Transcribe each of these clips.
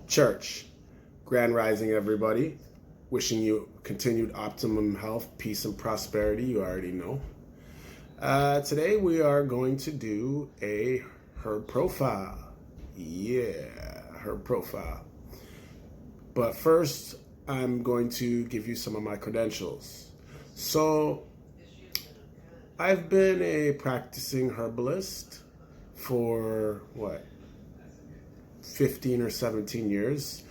Church. Grand Rising, everybody. Wishing you continued optimum health, peace, and prosperity. You already know. Today we are going to do a herb profile. Yeah, herb profile. But first, I'm going to give you some of my credentials. So, I've been a practicing herbalist for 15 or 17 years.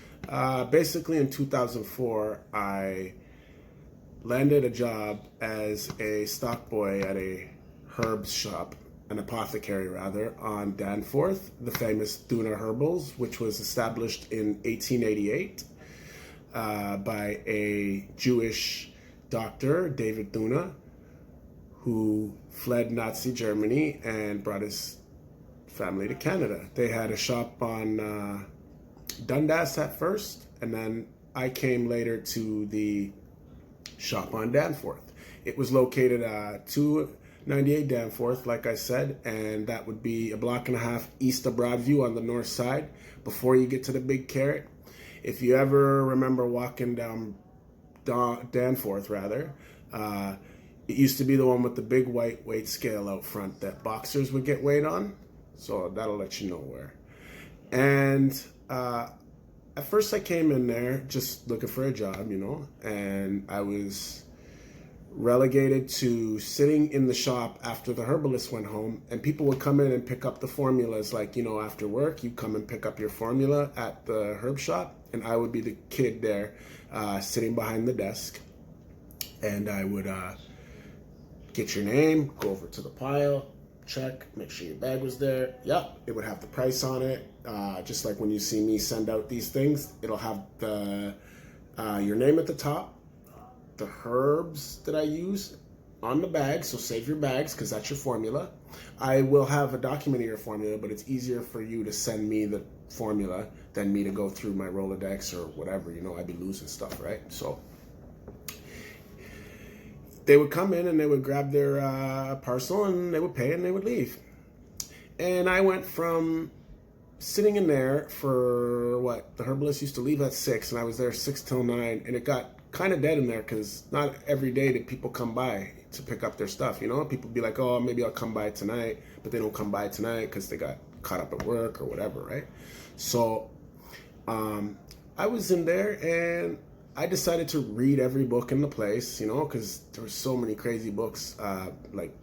Basically in 2004, I landed a job as a stock boy at a herbs shop, an apothecary rather, on Danforth, the famous Thuna Herbals, which was established in 1888 by a Jewish doctor, David Thuna, who fled Nazi Germany and brought his family to Canada. They had a shop on Dundas at first, and then I came later to the shop on Danforth. It was located 298 Danforth, like I said, and that would be a block and a half east of Broadview on the north side before you get to the Big Carrot. If you ever remember walking down Danforth, rather, it used to be the one with the big white weight scale out front that boxers would get weighed on. So that'll let you know where. And at first I came in there just looking for a job, and I was relegated to sitting in the shop after the herbalist went home, and people would come in and pick up the formulas. Like, after work, you come and pick up your formula at the herb shop, and I would be the kid there sitting behind the desk, and I would get your name, go over to the pile, check, make sure your bag was there. Yep, it would have the price on it. Just like when you see me send out these things, it'll have the your name at the top, the herbs that I use on the bag, so save your bags because that's your formula. I will have a document of your formula, but it's easier for you to send me the formula than me to go through my Rolodex or whatever. I'd be losing stuff, right? So they would come in and they would grab their parcel and they would pay and they would leave. And I went from sitting in there for the herbalist used to leave at 6, and I was there 6 till 9, and it got kind of dead in there because not every day did people come by to pick up their stuff. People be like, oh, maybe I'll come by tonight, but they don't come by tonight because they got caught up at work or whatever, right? So I was in there and I decided to read every book in the place, because there were so many crazy books, like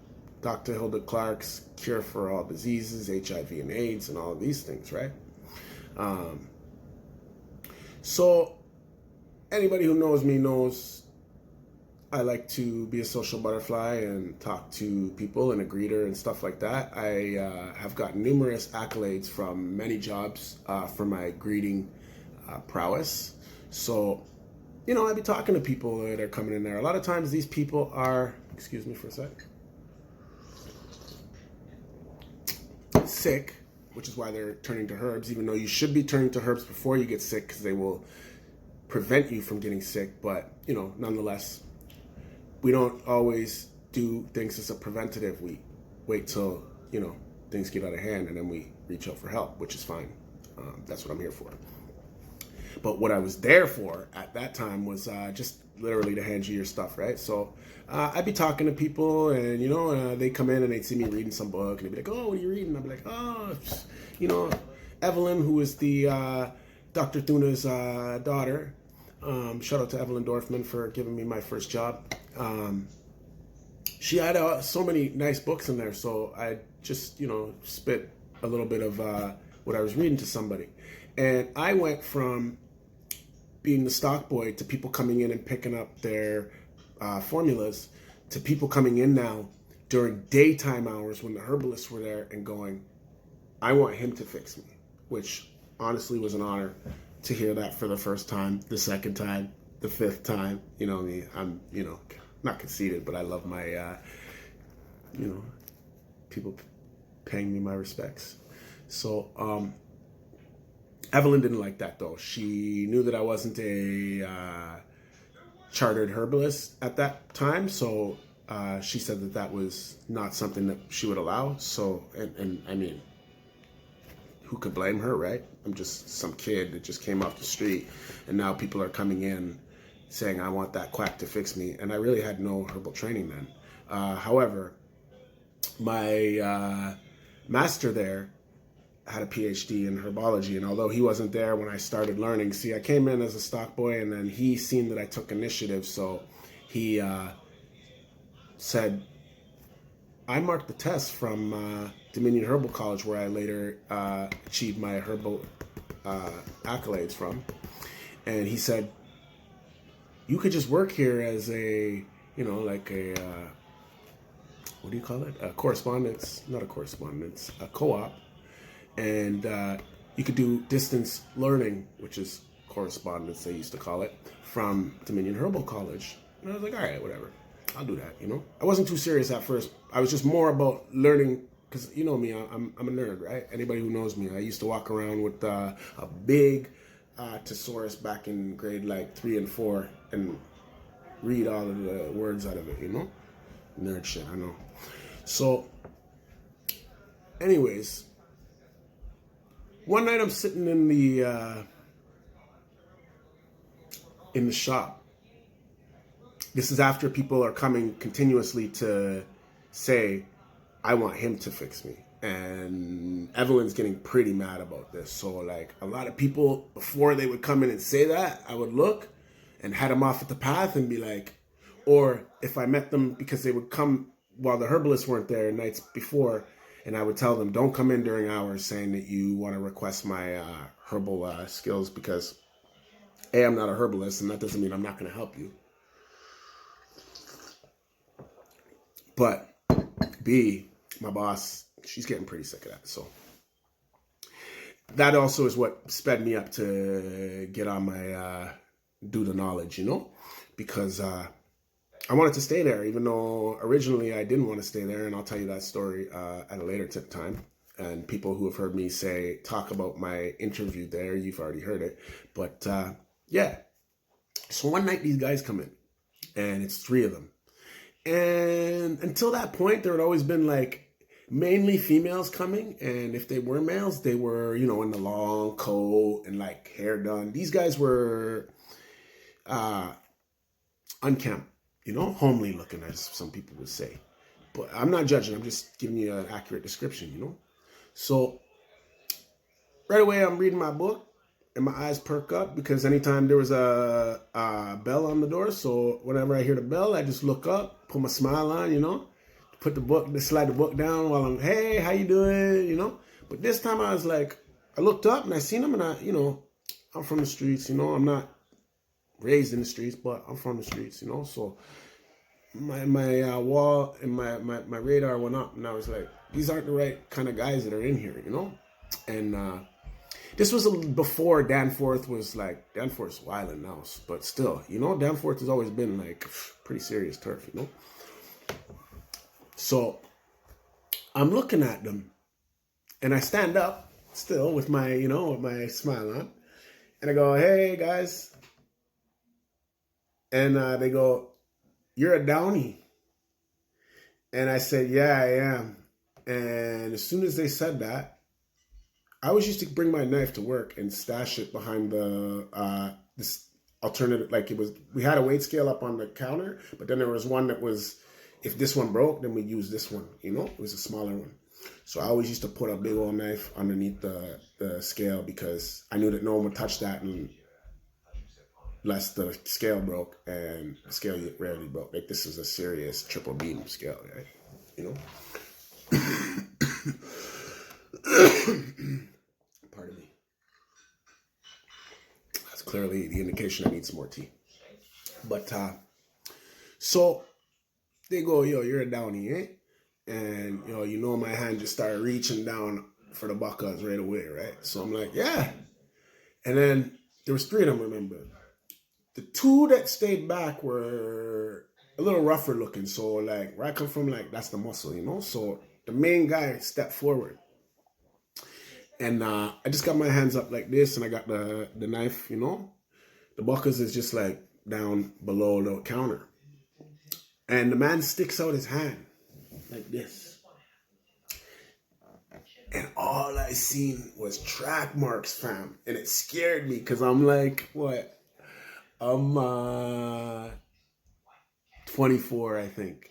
Dr. Hilda Clark's Cure for All Diseases, HIV and AIDS, and all of these things, right? So anybody who knows me knows I like to be a social butterfly and talk to people and a greeter and stuff like that. I have gotten numerous accolades from many jobs for my greeting prowess. So I'd be talking to people that are coming in there. A lot of times these people are, excuse me for a sec, sick, which is why they're turning to herbs, even though you should be turning to herbs before you get sick because they will prevent you from getting sick. But, nonetheless, we don't always do things as a preventative. We wait till, things get out of hand and then we reach out for help, which is fine. That's what I'm here for. But what I was there for at that time was just literally to hand you your stuff, right? So I'd be talking to people, and they come in and they'd see me reading some book, and they'd be like, "Oh, what are you reading?" I'd be like, "Oh, Evelyn, who is the Dr. Thuna's daughter. Shout out to Evelyn Dorfman for giving me my first job. She had so many nice books in there, so I just spit a little bit of what I was reading to somebody, and I went from being the stock boy to people coming in and picking up their formulas to people coming in now during daytime hours when the herbalists were there and going, I want him to fix me, which honestly was an honor to hear that for the first time, the second time, the fifth time. I'm not conceited, but I love my people paying me my respects. So Evelyn didn't like that, though. She knew that I wasn't a chartered herbalist at that time, so she said that was not something that she would allow. So, and I mean, who could blame her, right? I'm just some kid that just came off the street, and now people are coming in saying, I want that quack to fix me. And I really had no herbal training then. However, my master there had a PhD in herbology, and although he wasn't there when I started learning, see, I came in as a stock boy, and then he seen that I took initiative, so he said, I marked the test from Dominion Herbal College, where I later achieved my herbal accolades from, and he said, you could just work here as a, like a, what do you call it? A correspondence, not a correspondence, a co-op. And you could do distance learning, which is correspondence, they used to call it, from Dominion Herbal College. And I was like, all right, whatever. I'll do that, I wasn't too serious at first. I was just more about learning, because you know me, I'm a nerd, right? Anybody who knows me, I used to walk around with a big thesaurus back in grade like 3 and 4 and read all of the words out of it, Nerd shit, I know. So, anyways, one night I'm sitting in the shop. This is after people are coming continuously to say, I want him to fix me. And Evelyn's getting pretty mad about this. So like a lot of people, before they would come in and say that, I would look and head them off at the path and be like, or if I met them, because they would come while the herbalists weren't there nights before, and I would tell them, don't come in during hours saying that you want to request my herbal skills, because A, I'm not a herbalist, and that doesn't mean I'm not going to help you. But B, my boss, she's getting pretty sick of that. So that also is what sped me up to get on my do the knowledge, because I wanted to stay there, even though originally I didn't want to stay there. And I'll tell you that story at a later time. And people who have heard me talk about my interview there, you've already heard it. But yeah. So one night these guys come in, and it's 3 of them. And until that point, there had always been like mainly females coming. And if they were males, they were, in the long coat and like hair done. These guys were unkempt, homely looking, as some people would say. But I'm not judging. I'm just giving you an accurate description, So right away, I'm reading my book. And my eyes perk up, because anytime there was a bell on the door, so whenever I hear the bell, I just look up, put my smile on, slide the book down while I'm, hey, how you doing, But this time I was like, I looked up and I seen him, and I'm from the streets, I'm not raised in the streets, but I'm from the streets, So my wall and my radar went up, and I was like, these aren't the right kind of guys that are in here, And this was before Danforth was like, Danforth's wilding now, but still, Danforth has always been like pretty serious turf, So I'm looking at them, and I stand up still with my, with my smile on, and I go, hey guys. And they go, you're a Downy. And I said, yeah, I am. And as soon as they said that, I always used to bring my knife to work and stash it behind this alternative, like we had a weight scale up on the counter, but then there was one that was, if this one broke, then we'd use this one, it was a smaller one. So I always used to put a big old knife underneath the scale, because I knew that no one would touch that unless the scale broke, and the scale rarely broke. Like, this is a serious triple beam scale, right? Pardon me. That's clearly the indication I need some more tea. But, so they go, yo, you're a Downy, eh? And, my hand just started reaching down for the buckles right away, right? So I'm like, yeah. And then there was 3 of them, remember. The 2 that stayed back were a little rougher looking. So, like, where I come from, like, that's the muscle, So the main guy stepped forward. And I just got my hands up like this, and I got the knife, The buckles is just like down below the counter. And the man sticks out his hand like this. And all I seen was track marks, fam. And it scared me because I'm like, what? I'm 24, I think.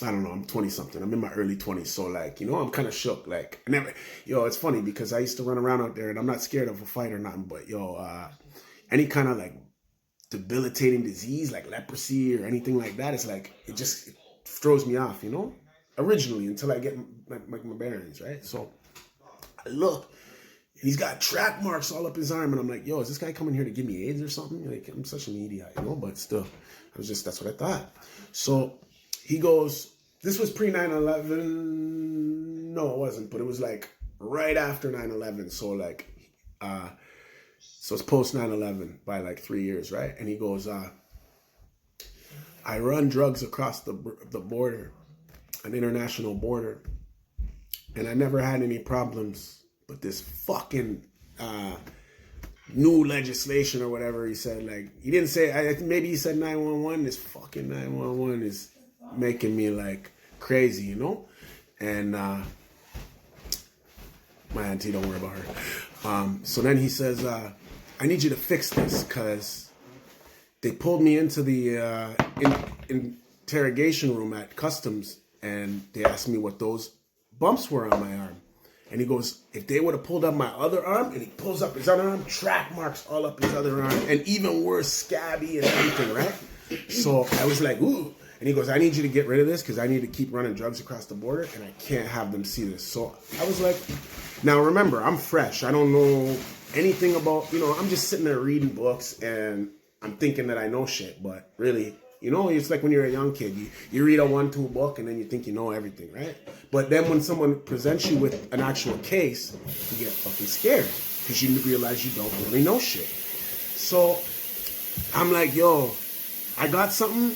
I don't know, I'm 20 something. I'm in my early 20s. So like, I'm kind of shook. Like, it's funny because I used to run around out there and I'm not scared of a fight or nothing, but any kind of like debilitating disease like leprosy or anything like that, it's like, it throws me off, originally until I get my bearings, right? So I look and he's got track marks all up his arm and I'm like, is this guy coming here to give me AIDS or something? Like, I'm such an idiot, but still, that's what I thought. So he goes, this was pre 9/11. No, it wasn't, but it was like right after 9/11. So like, so it's post 9/11 by like 3 years, right? And he goes, I run drugs across the border, an international border, and I never had any problems. But this fucking new legislation or whatever, he said, like, he didn't say, maybe he said 911. This fucking 911 is making me like crazy, and my auntie, don't worry about her. So then he says, I need you to fix this because they pulled me into the interrogation room at customs and they asked me what those bumps were on my arm. And he goes, if they would have pulled up my other arm, and he pulls up his other arm, track marks all up his other arm, and even worse, scabby and everything, right? So I was like, ooh. And he goes, I need you to get rid of this because I need to keep running drugs across the border and I can't have them see this. So I was like, now remember, I'm fresh. I don't know anything about, I'm just sitting there reading books and I'm thinking that I know shit. But really, it's like when you're a young kid, you read a 1-2 book and then you think you know everything, right? But then when someone presents you with an actual case, you get fucking scared because you realize you don't really know shit. So I'm like, I got something,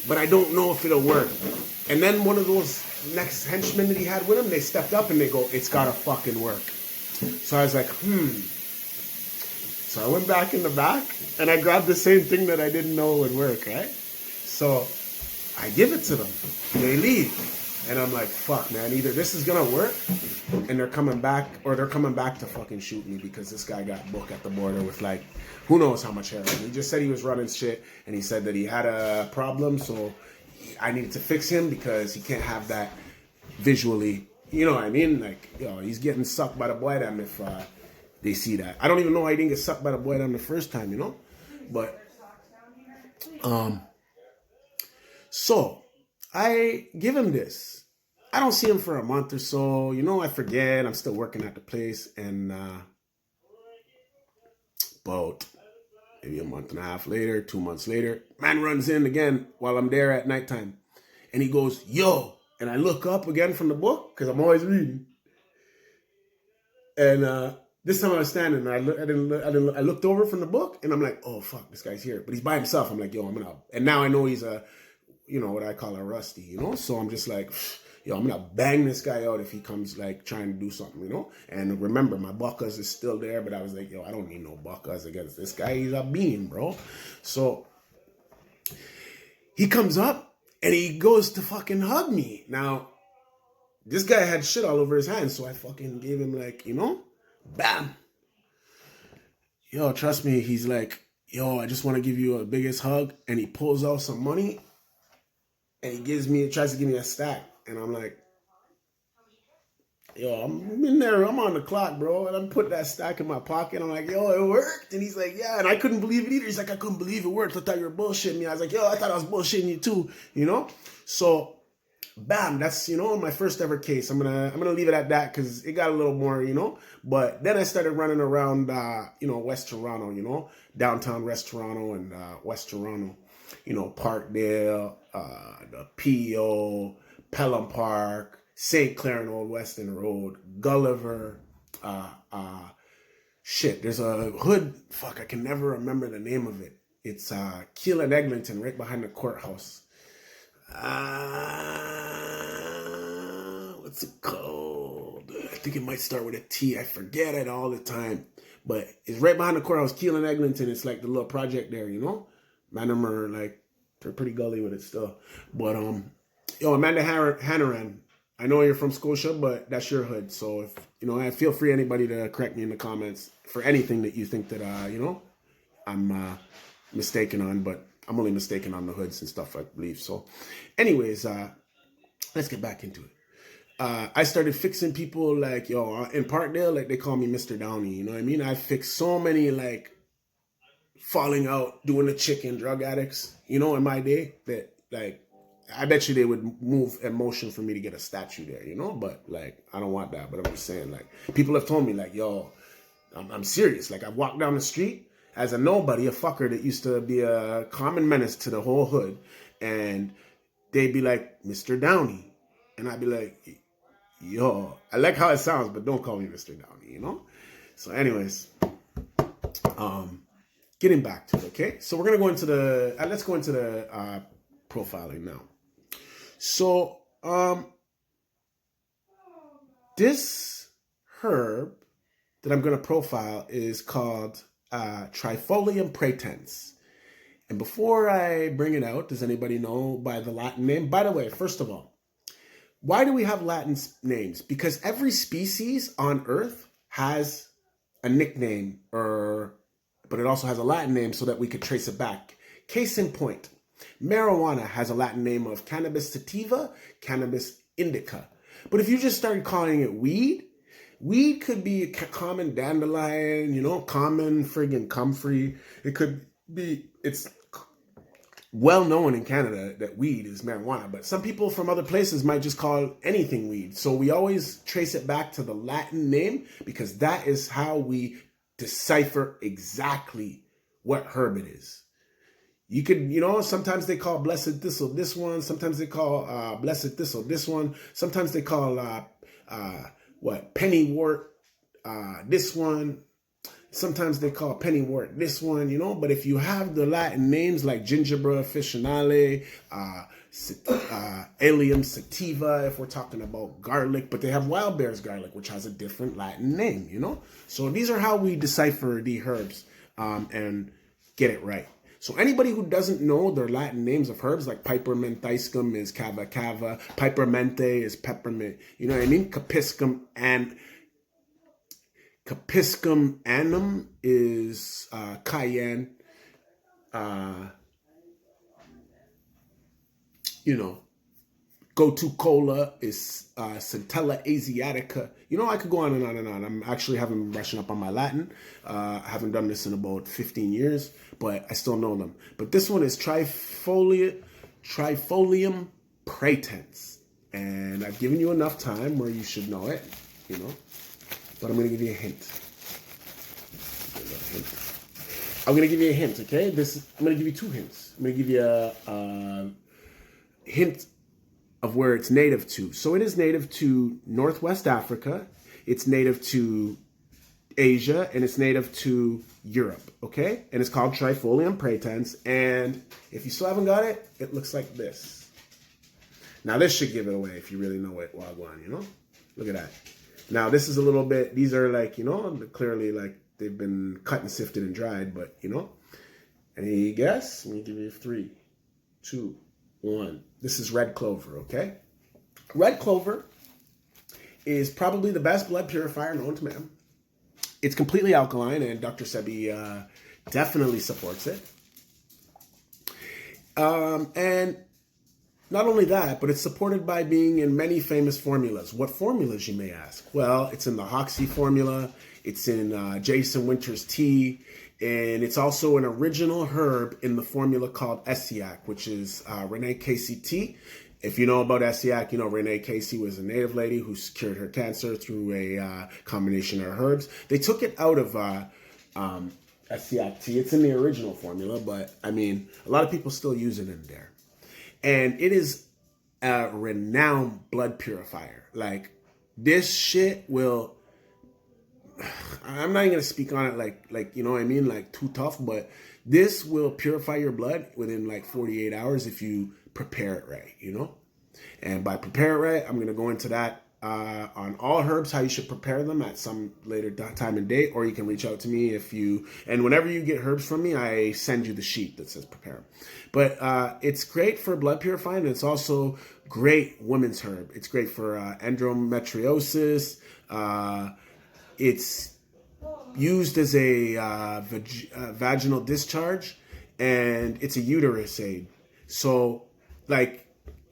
but I don't know if it'll work. And then one of those next henchmen that he had with him, they stepped up and they go, it's gotta fucking work. So I was like, So I went back in the back and I grabbed the same thing that I didn't know would work, right? So I give it to them. They leave. And I'm like, fuck, man, either this is gonna work and they're coming back, or they're coming back to fucking shoot me because this guy got booked at the border with like, who knows how much heroin. He just said he was running shit and he said that he had a problem, so I needed to fix him because he can't have that visually. You know what I mean? Like, he's getting sucked by the boy damn if they see that. I don't even know why he didn't get sucked by the boy damn the first time, But, so I give him this. I don't see him for a month or so. I forget. I'm still working at the place. And about maybe a month and a half later, 2 months later, man runs in again while I'm there at nighttime. And he goes, yo. And I look up again from the book because I'm always reading. And this time I was standing and I looked over from the book and I'm like, oh, fuck, this guy's here. But he's by himself. I'm like, I'm going to. And now I know he's what I call a rusty, So I'm just like, I'm going to bang this guy out if he comes like trying to do something, And remember, my buckers is still there, but I was like, I don't need no buckers against this guy. He's a bean, bro. So he comes up and he goes to fucking hug me. Now, this guy had shit all over his hands, so I fucking gave him like, bam. Trust me, he's like, I just want to give you a biggest hug. And he pulls out some money and he tries to give me a stack. And I'm like, I'm in there. I'm on the clock, bro. And I'm putting that stack in my pocket. I'm like, it worked. And he's like, yeah. And I couldn't believe it either. He's like, I couldn't believe it worked. I thought you were bullshitting me. I was like, I thought I was bullshitting you too, So, bam, that's, my first ever case. I'm gonna leave it at that because it got a little more, But then I started running around, West Toronto, downtown West Toronto and West Toronto, Parkdale, the PO, Pelham Park, St. Clair and Old Weston Road, Gulliver, there's a hood, I can never remember the name of it. It's Keele and Eglinton, right behind the courthouse. What's it called? I think it might start with a T. I forget it all the time. But it's right behind the courthouse, Keele and Eglinton. It's like the little project there, Man, they're pretty gully with it still. But, Amanda Hannaran, I know you're from Scotia, but that's your hood. So if I feel free anybody to correct me in the comments for anything that you think that I'm mistaken on, but I'm only mistaken on the hoods and stuff, I believe. So, anyways, let's get back into it. I started fixing people like, in Parkdale, like they call me Mr. Downey. You know what I mean? I fixed so many like falling out, doing the chicken, drug addicts, in my day that like, I bet you they would move emotion for me to get a statue there, but like, I don't want that. But I'm just saying, like, people have told me like, I'm serious. Like, I've walked down the street as a nobody, a fucker that used to be a common menace to the whole hood. And they'd be like, Mr. Downey. And I'd be like, I like how it sounds, but don't call me Mr. Downey, So anyways, getting back to it, okay? So we're going to go into let's go into the profiling now. So, this herb that I'm going to profile is called Trifolium Pratense. And before I bring it out, does anybody know by the Latin name? By the way, first of all, why do we have Latin names? Because every species on Earth has a nickname, but it also has a Latin name so that we could trace it back. Case in point, marijuana has a Latin name of Cannabis sativa, Cannabis indica. But if you just started calling it weed could be a common dandelion, common friggin' comfrey. It could be, it's well known in Canada that weed is marijuana, but some people from other places might just call anything weed. So we always trace it back to the Latin name because that is how we decipher exactly what herb it is. You could, sometimes they call blessed thistle this one. Sometimes they call blessed thistle this one. Sometimes they call pennywort this one. Sometimes they call pennywort this one, But if you have the Latin names like gingerbread officinale, allium sativa, if we're talking about garlic, but they have wild bear's garlic, which has a different Latin name, So these are how we decipher the herbs and get it right. So anybody who doesn't know their Latin names of herbs, like Piper mentiscum is cava cava, Piper mente is peppermint, you know what I mean? Capiscum annum is cayenne, Go-to cola is Centella asiatica. I could go on and on and on. I'm actually having brushing up on my Latin. I haven't done this in about 15 years, but I still know them. But this one is Trifolium Pratense. And I've given you enough time where you should know it, But I'm going to give you a hint. I'm going to give you a hint, okay? I'm going to give you two hints. I'm going to give you a hint of where it's native to. So it is native to Northwest Africa, it's native to Asia, and it's native to Europe, okay? And it's called Trifolium Pratense, and if you still haven't got it, it looks like this. Now this should give it away if you really know it, Wagwan, Look at that. Now this is a little bit, these are like, clearly like they've been cut and sifted and dried, but, any guess? Let me give you 3, 2, 1. This is red clover, okay? Red clover is probably the best blood purifier known to man. It's completely alkaline, and Dr. Sebi definitely supports it. And not only that, but it's supported by being in many famous formulas. What formulas, you may ask? Well, it's in the Hoxie formula. It's in Jason Winter's tea. And it's also an original herb in the formula called Essiac, which is Renee Casey tea. If you know about Essiac, Renee Casey was a native lady who cured her cancer through a combination of herbs. They took it out of Essiac tea. It's in the original formula, but a lot of people still use it in there. And it is a renowned blood purifier. Like, this shit will... I'm not even going to speak on it like too tough, but this will purify your blood within like 48 hours if you prepare it right, And by prepare it right, I'm going to go into that on all herbs, how you should prepare them at some later time and date, or you can reach out to me and whenever you get herbs from me, I send you the sheet that says prepare them. But it's great for blood purifying, and it's also great women's herb. It's great for endometriosis. It's used as a vaginal discharge, and it's a uterus aid. So, like,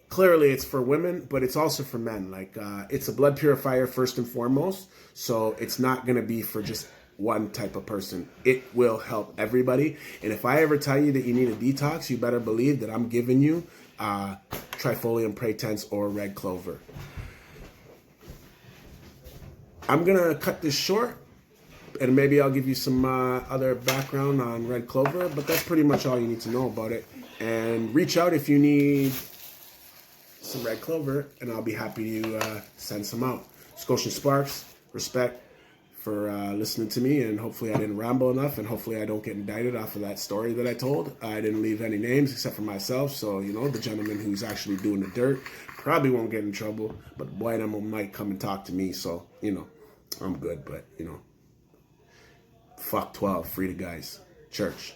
clearly it's for women, but it's also for men. Like, it's a blood purifier first and foremost, so it's not going to be for just one type of person. It will help everybody. And if I ever tell you that you need a detox, you better believe that I'm giving you Trifolium Pratense or red clover. I'm going to cut this short, and maybe I'll give you some other background on red clover, but that's pretty much all you need to know about it. And reach out if you need some red clover, and I'll be happy to send some out. Scotian Sparks, respect for listening to me, and hopefully I didn't ramble enough, and hopefully I don't get indicted off of that story that I told. I didn't leave any names except for myself, so, you know, the gentleman who's actually doing the dirt probably won't get in trouble, but White Emma might come and talk to me, so, you know, I'm good, but, you know, fuck 12, free the guys. Church.